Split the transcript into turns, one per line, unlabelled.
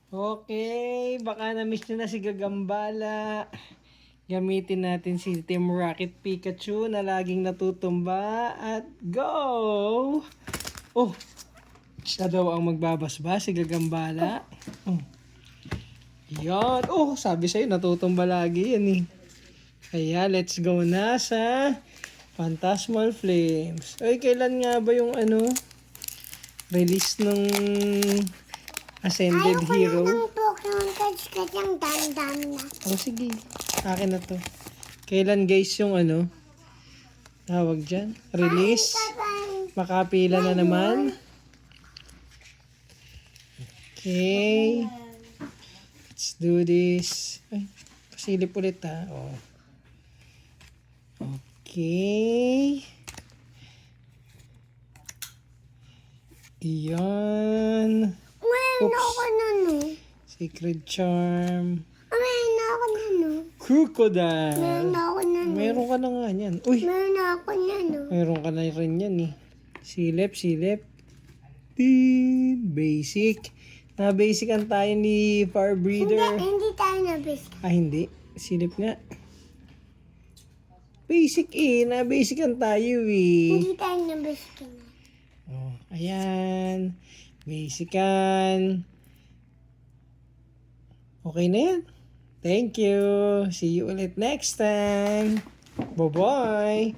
Okay, baka na-miss nyo na si Gagambala. Gamitin natin si Team Rocket Pikachu na laging natutumba at go! Oh, siya daw ang magbabasba si Gagambala. Oh. Yan. Oh, sabi sa'yo natutumba lagi yan eh. Kaya let's go na sa Phantasmal Flames. Ay, kailan nga ba yung release ng Ascended Hero?
Ayoko na ng Pokemon cards kasi ang dami-dami na.
Oh, sige. Akin na to. Kailan guys yung tawag dyan? Release? Makapila na naman. Okay. Let's do this. Ay, pasilip ulit ha. Oh. Okay. Iyan.
Meron
Oops.
ako nun
Secret Charm.
Meron ako nun
Crocodile.
Meron ako nun
Meron ka na nga yan. Uy,
Meron ako nun
meron ka na rin yan eh. Silip. Din. Basic. Na-basican tayo ni Fire Breather.
Hindi tayo nabis.
Ah, hindi. Silip nga. Basic eh. Na-basican tayo eh.
Hindi tayo nabis.
Oh, ayan. Basican. Okay na yan. Thank you. See you ulit next time. Bye-bye.